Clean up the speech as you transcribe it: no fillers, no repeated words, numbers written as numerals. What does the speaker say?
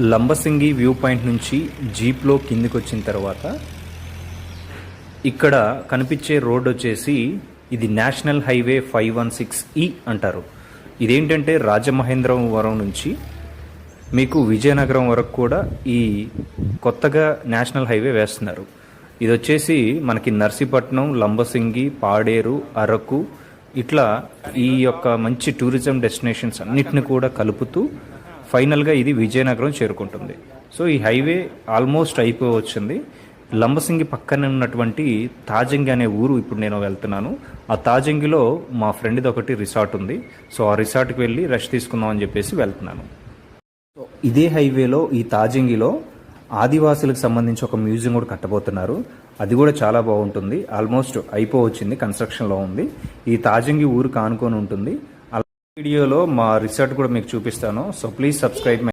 Lambasingi view point నుంచి జీప్లో కిందికి వచ్చిన తర్వాత ఇక్కడ కనిపించే రోడ్ వచ్చేసి ఇది నేషనల్ హైవే 516E అంటారు. ఇదేంటంటే రాజమహేంద్రవరం నుంచి మీకు విజయనగరం వరకు కూడా ఈ కొత్తగా నేషనల్ హైవే వేస్తున్నారు. ఇది వచ్చేసి మనకి నర్సీపట్నం, లంబసింగి, పాడేరు, అరకు ఇట్లా ఈ యొక్క మంచి టూరిజం డెస్టినేషన్స్ అన్నిటిని కూడా కలుపుతూ ఫైనల్గా ఇది విజయనగరం చేరుకుంటుంది. సో ఈ హైవే ఆల్మోస్ట్ అయిపోవచ్చింది. లంబసింగి పక్కన ఉన్నటువంటి తాజంగి అనే ఊరు ఇప్పుడు నేను వెళ్తున్నాను. ఆ తాజంగిలో మా ఫ్రెండ్ది ఒకటి రిసార్ట్ ఉంది. సో ఆ రిసార్ట్కి వెళ్ళి రెస్ట్ తీసుకుందాం అని చెప్పేసి వెళ్తున్నాను. ఇదే హైవేలో ఈ తాజంగిలో ఆదివాసులకు సంబంధించి ఒక మ్యూజియం కూడా కట్టబోతున్నారు. అది కూడా చాలా బాగుంటుంది. ఆల్మోస్ట్ అయిపోవచ్చింది, కన్స్ట్రక్షన్లో ఉంది. ఈ తాజంగి ఊరు కానుకొని ఉంటుంది. వీడియోలో మా రిసార్ట్ కూడా మీకు చూపిస్తాను. So please subscribe.